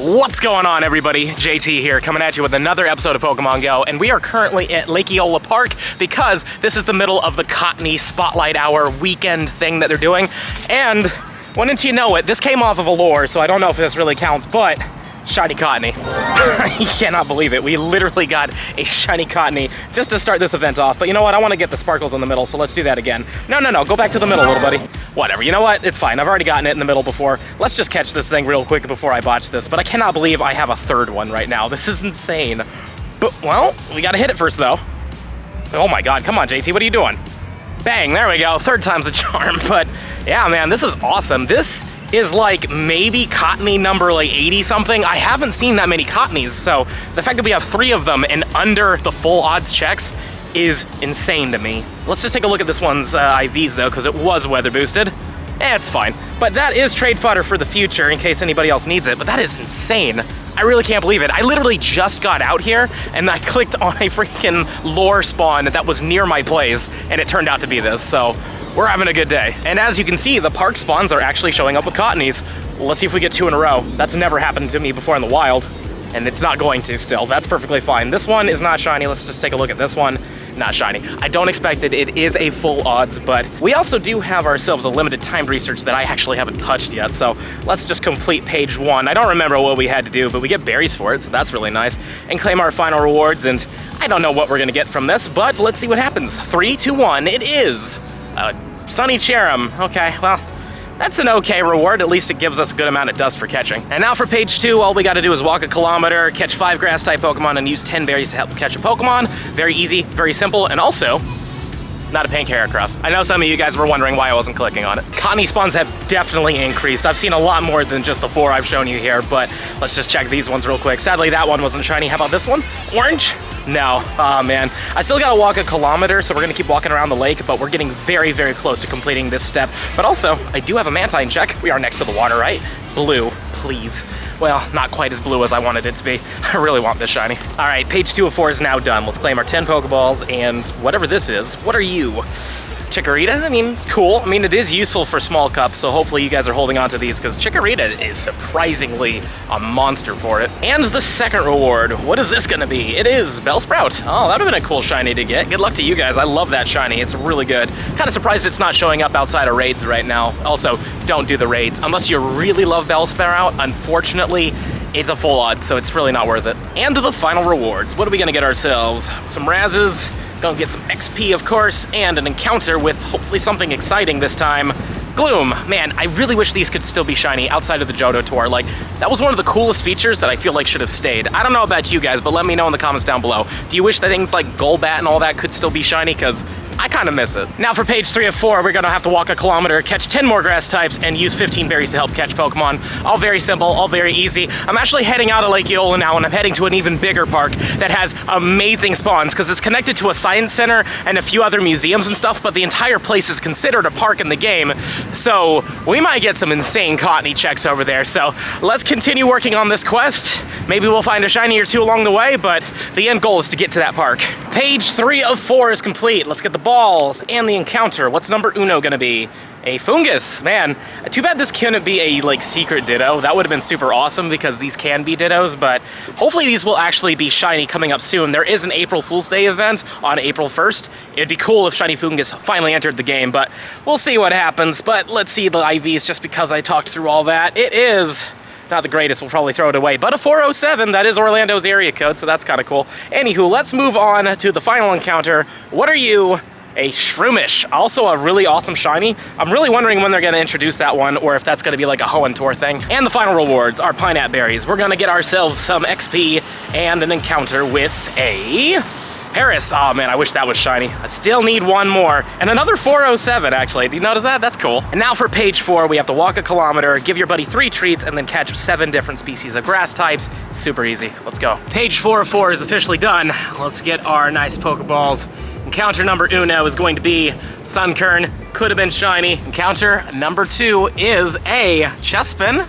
What's going on, everybody? JT here, coming at you with another episode of Pokemon Go, and we are currently at Lake Eola Park because this is the middle of the Cottonee Spotlight Hour weekend thing that they're doing. And wouldn't you know it, this came off of a lure, so I don't know if this really counts, but shiny Cottonee. I cannot believe it. We literally got a shiny Cottonee just to start this event off. But you know what? I want to get the sparkles in the middle, so let's do that again. No. Go back to the middle, little buddy. Whatever. You know what? It's fine. I've already gotten it in the middle before. Let's just catch this thing real quick before I botch this. But I cannot believe I have a third one right now. This is insane. But, well, we got to hit it first, though. Oh, my God. Come on, JT. What are you doing? Bang. There we go. Third time's a charm. But, yeah, man, this is awesome. This is like maybe Cottonee number like 80 something. I haven't seen that many Cottonees, so the fact that we have 3 of them and under the full odds checks is insane to me. Let's just take a look at this one's IVs though, because it was weather boosted. It's fine, but that is trade fodder for the future in case anybody else needs it, but that is insane. I really can't believe it. I literally just got out here and I clicked on a freaking lure spawn that was near my place and it turned out to be this, so we're having a good day. And as you can see, the park spawns are actually showing up with Cottonees. Let's see if we get 2 in a row. That's never happened to me before in the wild, and it's not going to still. That's perfectly fine. This one is not shiny. Let's just take a look at this one. Not shiny. I don't expect it. It is a full odds, but we also do have ourselves a limited timed research that I actually haven't touched yet. So let's just complete page 1. I don't remember what we had to do, but we get berries for it, so that's really nice. And claim our final rewards, and I don't know what we're gonna get from this, but let's see what happens. 3, 2, 1, it is Sunny Cherum. Okay, well, that's an okay reward. At least it gives us a good amount of dust for catching. And now for page 2, all we gotta do is walk a kilometer, catch 5 grass-type Pokemon, and use 10 berries to help catch a Pokemon. Very easy, very simple, and also, not a pink Heracross. I know some of you guys were wondering why I wasn't clicking on it. Cottonee spawns have definitely increased. I've seen a lot more than just the 4 I've shown you here, but let's just check these ones real quick. Sadly, that one wasn't shiny. How about this one? Orange? No. Oh, man. I still gotta walk a kilometer, so we're gonna keep walking around the lake, but we're getting very, very close to completing this step. But also, I do have a Mantine check. We are next to the water, right? Blue, please. Well, not quite as blue as I wanted it to be. I really want this shiny. All right, page 2 of 4 is now done. Let's claim our 10 Pokeballs, and whatever this is, what are you? Chikorita? I mean, it's cool. I mean, it is useful for small cups, so hopefully you guys are holding on to these, because Chikorita is surprisingly a monster for it. And the second reward, what is this gonna be? It is Bellsprout. Oh, that would've been a cool shiny to get. Good luck to you guys. I love that shiny. It's really good. Kind of surprised it's not showing up outside of raids right now. Also, don't do the raids. Unless you really love Bellsprout, unfortunately, it's a full odds, so it's really not worth it. And the final rewards. What are we gonna get ourselves? Some Razzes. Gonna get some XP, of course, and an encounter with hopefully something exciting this time. Gloom. Man, I really wish these could still be shiny outside of the Johto Tour. Like, that was one of the coolest features that I feel like should have stayed. I don't know about you guys, but let me know in the comments down below. Do you wish that things like Golbat and all that could still be shiny? Because I kind of miss it. Now for page 3 of 4, we're gonna have to walk a kilometer, catch 10 more grass types, and use 15 berries to help catch Pokemon. All very simple, all very easy. I'm actually heading out of Lake Eola now, and I'm heading to an even bigger park that has amazing spawns, because it's connected to a science center and a few other museums and stuff, but the entire place is considered a park in the game. So we might get some insane Cottonee checks over there. So let's continue working on this quest. Maybe we'll find a shiny or 2 along the way, but the end goal is to get to that park. Page 3 of 4 is complete. Let's get the balls and the encounter. What's number uno gonna be? A Fungus. Man, too bad this couldn't be a like secret Ditto. That would have been super awesome because these can be Dittos, but hopefully these will actually be shiny coming up soon. There is an April Fool's Day event on April 1st. It'd be cool if shiny Fungus finally entered the game, but we'll see what happens. But let's see the IVs just because I talked through all that. It is not the greatest, we'll probably throw it away, but a 407, that is Orlando's area code, so that's kind of cool. Anywho, let's move on to the final encounter. What are you? A Shroomish, also a really awesome shiny. I'm really wondering when they're gonna introduce that one, or if that's gonna be like a Hoenn Tour thing. And the final rewards are Pineapple Berries. We're gonna get ourselves some XP and an encounter with a Paris. Oh man, I wish that was shiny. I still need 1 more. And another 407 actually. Do you notice that? That's cool. And now for page 4, we have to walk a kilometer, give your buddy 3 treats, and then catch 7 different species of grass types. Super easy. Let's go. Page 4 of 4 is officially done. Let's get our nice Pokeballs. Encounter number uno is going to be Sunkern. Could have been shiny. Encounter number 2 is a Chespin.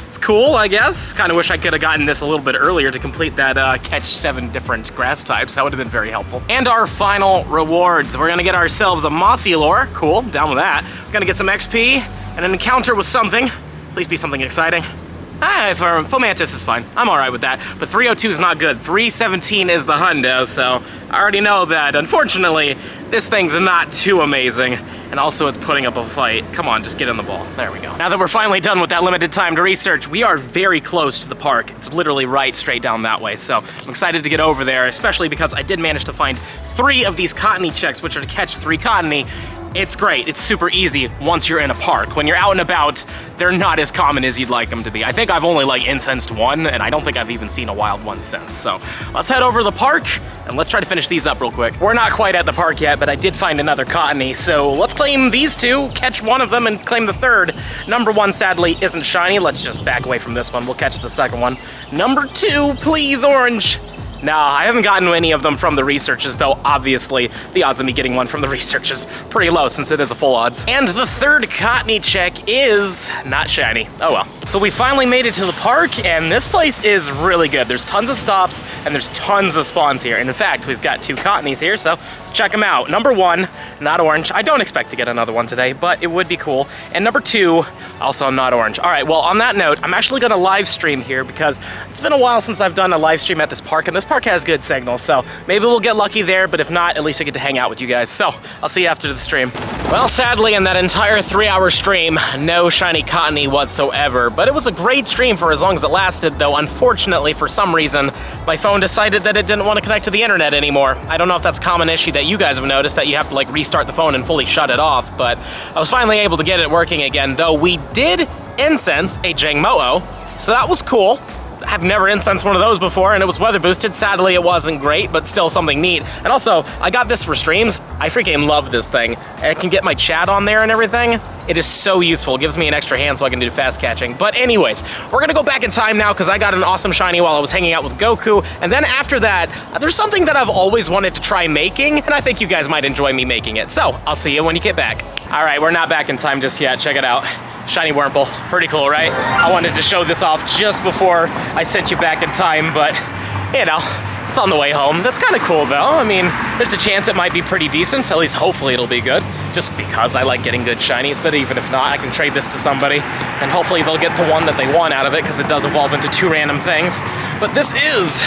It's cool, I guess. Kind of wish I could have gotten this a little bit earlier to complete that catch 7 different grass types. That would have been very helpful. And our final rewards. We're gonna get ourselves a Mossy Lure. Cool, down with that. We're gonna get some XP and an encounter with something. Please be something exciting. Fomantis is fine. I'm all right with that. But 302 is not good. 317 is the hundo, so I already know that. Unfortunately, this thing's not too amazing. And also it's putting up a fight. Come on, just get in the ball. There we go. Now that we're finally done with that limited time to research, we are very close to the park. It's literally right straight down that way. So I'm excited to get over there, especially because I did manage to find 3 of these Cottonee checks, which are to catch 3 Cottonee. It's great, it's super easy once you're in a park. When you're out and about, they're not as common as you'd like them to be. I think I've only like incensed 1, and I don't think I've even seen a wild one since. So let's head over to the park, and let's try to finish these up real quick. We're not quite at the park yet, but I did find another Cottonee, so let's claim these 2, catch 1 of them, and claim the 3rd. Number 1, sadly, isn't shiny. Let's just back away from this one. We'll catch the 2nd one. Number 2, please, orange. No, I haven't gotten any of them from the researches, though obviously the odds of me getting one from the research is pretty low since it is a full odds. And the 3rd Cottonee check is not shiny. Oh well. So we finally made it to the park, and this place is really good. There's tons of stops, and there's tons of spawns here. And in fact, we've got 2 Cottonees here, so let's check them out. Number 1, not orange. I don't expect to get another one today, but it would be cool. And number 2, also not orange. All right, well, on that note, I'm actually gonna live stream here because it's been a while since I've done a live stream at this park, and this park has good signal, so maybe we'll get lucky there, but if not, at least I get to hang out with you guys. So I'll see you after the stream. Well, sadly, in that entire 3-hour stream, no shiny Cottonee whatsoever, but it was a great stream for as long as it lasted, though unfortunately, for some reason, my phone decided that it didn't want to connect to the internet anymore. I don't know if that's a common issue that you guys have noticed, that you have to like restart the phone and fully shut it off, but I was finally able to get it working again, though we did incense a Jangmo-o, so that was cool. I've never incensed one of those before, and it was weather boosted. Sadly, it wasn't great, but still something neat. And also, I got this for streams. I freaking love this thing. I can get my chat on there and everything. It is so useful. It gives me an extra hand so I can do fast catching. But anyways, we're gonna go back in time now because I got an awesome shiny while I was hanging out with Goku. And then after that, there's something that I've always wanted to try making, and I think you guys might enjoy me making it. So I'll see you when you get back. All right, we're not back in time just yet. Check it out. Shiny Wurmple, pretty cool, right? I wanted to show this off just before I sent you back in time, but you know, it's on the way home. That's kind of cool though. I mean, there's a chance it might be pretty decent, at least hopefully it'll be good, just because I like getting good shinies, but even if not, I can trade this to somebody, and hopefully they'll get the one that they want out of it, because it does evolve into 2 random things. But this is,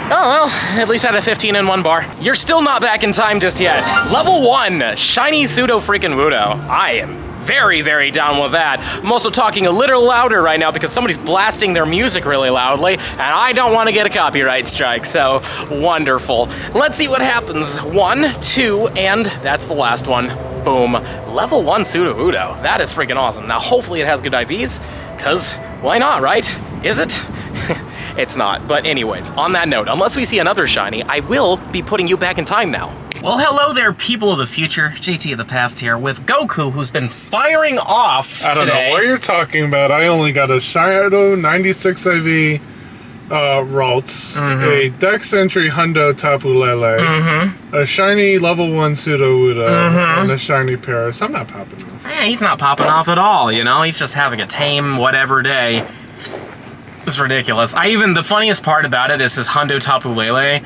oh well, at least I had a 15 in 1 bar. You're still not back in time just yet. Level 1, Shiny Pseudo freaking Wudo. I am very, very down with that. I'm also talking a little louder right now because somebody's blasting their music really loudly, and I don't want to get a copyright strike, so wonderful. Let's see what happens. 1, 2, and that's the last one. Boom. Level 1 Pseudo Wudo. That is freaking awesome. Now, hopefully it has good IVs, because why not, right? Is it? It's not. But anyways, on that note, unless we see another shiny, I will be putting you back in time now. Well, hello there, people of the future. JT of the past here with Goku, who's been firing off today. I don't know what you're talking about. I only got a Shadow 96 IV Ralts, a Dex Entry Hundo Tapu Lele, a shiny level 1 Pseudo Wudo, and a shiny Paris. I'm not popping off. Yeah, he's not popping off at all, you know? He's just having a tame whatever day. It's ridiculous. The funniest part about it is his Hundo Tapu Lele.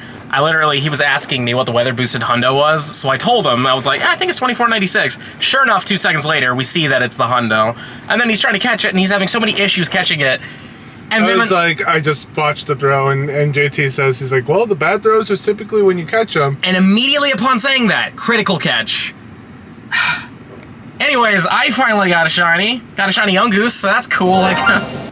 He was asking me what the weather boosted Hundo was, so I told him, I was like, I think it's 2496. Sure enough, 2 seconds later, we see that it's the Hundo. And then he's trying to catch it, and he's having so many issues catching it. And I was like, I just botched the throw, and JT says, he's like, well, the bad throws are typically when you catch them. And immediately upon saying that, critical catch. Anyways, I finally got a shiny. Got a shiny Yungoos, so that's cool, I guess.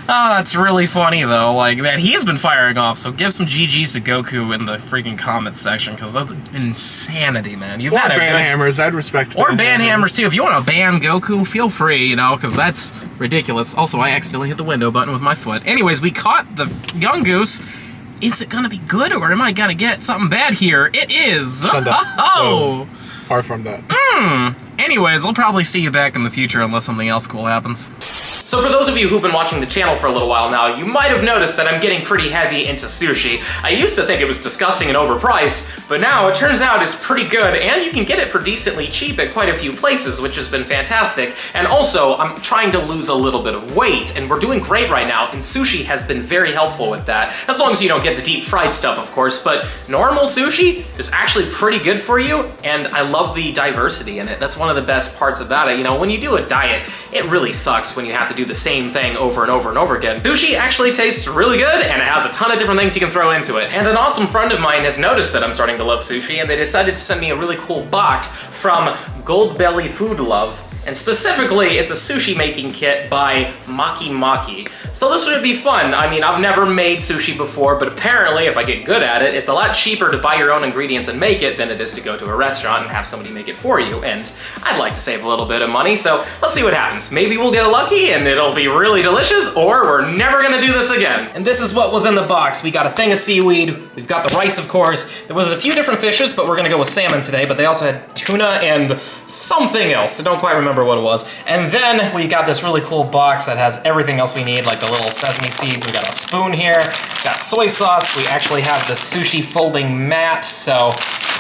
Oh, that's really funny, though. Like, man, he's been firing off, so give some GGs to Goku in the freaking comments section, because that's insanity, man. You've had ban hammers, I'd respect or ban hammers, too. If you want to ban Goku, feel free, you know, because that's ridiculous. Also, I accidentally hit the window button with my foot. Anyways, we caught the Yungoos. Is it gonna be good, or am I gonna get something bad here? It is! Oh! Far from that. Anyways, I'll probably see you back in the future unless something else cool happens. So for those of you who've been watching the channel for a little while now, you might have noticed that I'm getting pretty heavy into sushi. I used to think it was disgusting and overpriced, but now it turns out it's pretty good, and you can get it for decently cheap at quite a few places, which has been fantastic. And also, I'm trying to lose a little bit of weight, and we're doing great right now, and sushi has been very helpful with that. As long as you don't get the deep fried stuff, of course, but normal sushi is actually pretty good for you, and I love the diversity in it. That's one one of the best parts about it. You know, when you do a diet, it really sucks when you have to do the same thing over and over and over again. Sushi actually tastes really good, and it has a ton of different things you can throw into it. And an awesome friend of mine has noticed that I'm starting to love sushi, and they decided to send me a really cool box from Goldbelly Food Love. And specifically, it's a sushi making kit by Maki Maki. So this would be fun. I mean, I've never made sushi before, but apparently if I get good at it, it's a lot cheaper to buy your own ingredients and make it than it is to go to a restaurant and have somebody make it for you. And I'd like to save a little bit of money, so let's see what happens. Maybe we'll get lucky and it'll be really delicious, or we're never gonna do this again. And this is what was in the box. We got a thing of seaweed, we've got the rice, of course. There was a few different fishes, but we're gonna go with salmon today, but they also had tuna and something else. I don't quite remember what it was. And then we got this really cool box that has everything else we need, like the little sesame seeds. We got a spoon here, got soy sauce. We actually have the sushi folding mat. So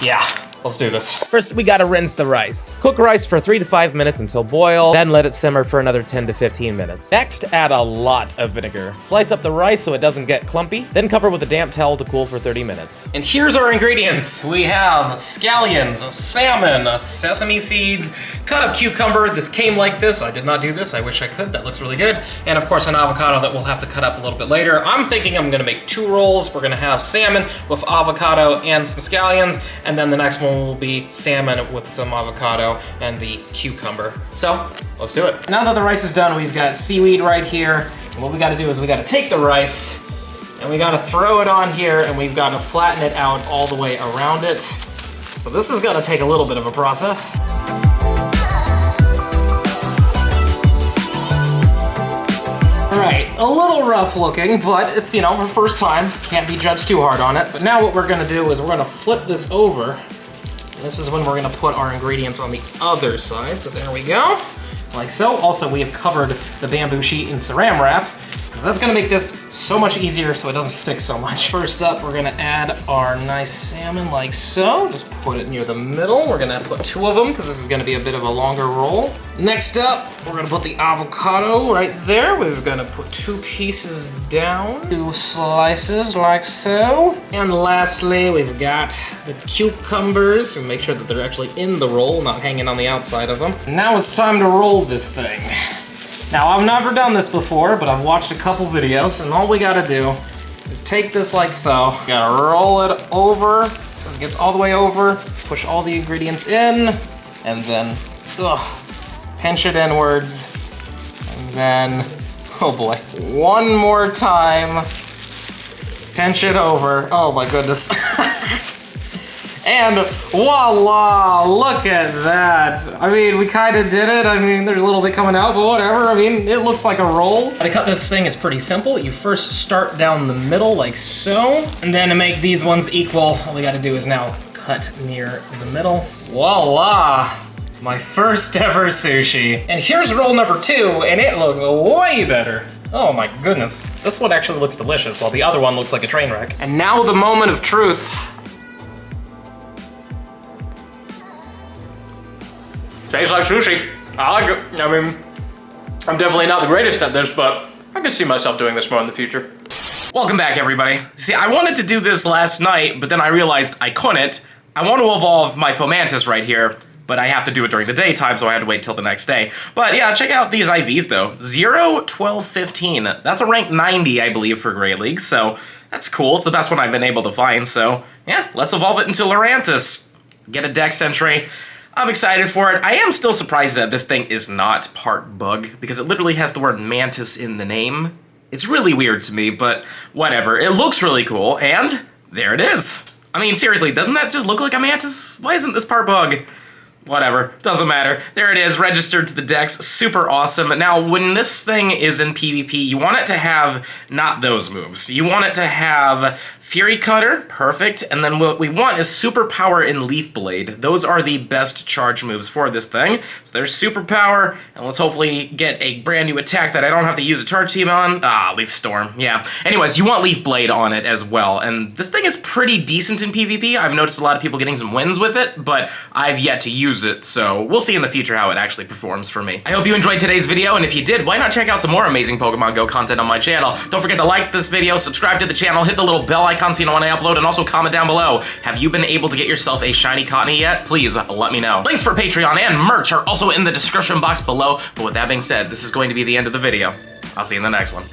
yeah, let's do this. First, we gotta rinse the rice. Cook rice for 3 to 5 minutes until boil, then let it simmer for another 10 to 15 minutes. Next, add a lot of vinegar. Slice up the rice so it doesn't get clumpy, then cover with a damp towel to cool for 30 minutes. And here's our ingredients. We have scallions, salmon, sesame seeds, cut up cucumber. This came like this. I did not do this. I wish I could. That looks really good. And of course, an avocado that we'll have to cut up a little bit later. I'm thinking I'm gonna make 2 rolls. We're gonna have salmon with avocado and some scallions, and then the next one will be salmon with some avocado and the cucumber. So let's do it. Now that the rice is done, we've got seaweed right here. And what we gotta do is we gotta take the rice and we gotta throw it on here, and we've gotta flatten it out all the way around it. So this is gonna take a little bit of a process. All right, a little rough looking, but it's, you know, our first time. Can't be judged too hard on it. But now what we're gonna do is we're gonna flip this over. This is when we're gonna put our ingredients on the other side. So there we go, like so. Also, we have covered the bamboo sheet in saran wrap, because that's gonna make this so much easier so it doesn't stick so much. First up, we're gonna add our nice salmon like so. Just put it near the middle. We're gonna put 2 of them because this is gonna be a bit of a longer roll. Next up, we're gonna put the avocado right there. We're gonna put 2 pieces down, 2 slices like so. And lastly, we've got the cucumbers. We make sure that they're actually in the roll, not hanging on the outside of them. Now it's time to roll this thing. Now, I've never done this before, but I've watched a couple videos, and all we gotta do is take this like so. Gotta roll it over so it gets all the way over, push all the ingredients in, and then pinch it inwards, and then, oh boy, one more time, pinch it over. Oh my goodness. And voila, look at that. I mean, we kind of did it. I mean, there's a little bit coming out, but whatever. I mean, it looks like a roll. To cut this thing is pretty simple. You first start down the middle like so, and then to make these ones equal, all we gotta do is now cut near the middle. Voila, my first ever sushi. And here's roll number 2, and it looks way better. Oh my goodness. This one actually looks delicious, while the other one looks like a train wreck. And now the moment of truth. Tastes like sushi. I like it. I mean, I'm definitely not the greatest at this, but I can see myself doing this more in the future. Welcome back, everybody. See, I wanted to do this last night, but then I realized I couldn't. I want to evolve my Fomantis right here, but I have to do it during the daytime, so I had to wait till the next day. But yeah, check out these IVs though. 0, 12, 15. That's a rank 90, I believe, for Great League, so that's cool. It's the best one I've been able to find, so yeah, let's evolve it into Lurantis. Get a dex entry. I'm excited for it. I am still surprised that this thing is not part bug, because it literally has the word mantis in the name. It's really weird to me, but whatever. It looks really cool, and there it is. I mean, seriously, doesn't that just look like a mantis? Why isn't this part bug? Whatever, doesn't matter. There it is, registered to the dex, super awesome. Now, when this thing is in PvP, you want it to have not those moves. You want it to have Fury Cutter, perfect, and then what we want is Super Power and Leaf Blade. Those are the best charge moves for this thing. So there's Super Power, and let's hopefully get a brand new attack that I don't have to use a charge team on. Leaf Storm, yeah. Anyways, you want Leaf Blade on it as well, and this thing is pretty decent in PvP. I've noticed a lot of people getting some wins with it, but I've yet to use use it, so we'll see in the future how it actually performs for me. I hope you enjoyed today's video, and if you did, why not check out some more amazing Pokemon Go content on my channel? Don't forget to like this video, subscribe to the channel, hit the little bell icon so you know when I upload, and also comment down below. Have you been able to get yourself a shiny Cottonee yet? Please let me know. Links for Patreon and merch are also in the description box below, but with that being said, this is going to be the end of the video. I'll see you in the next one.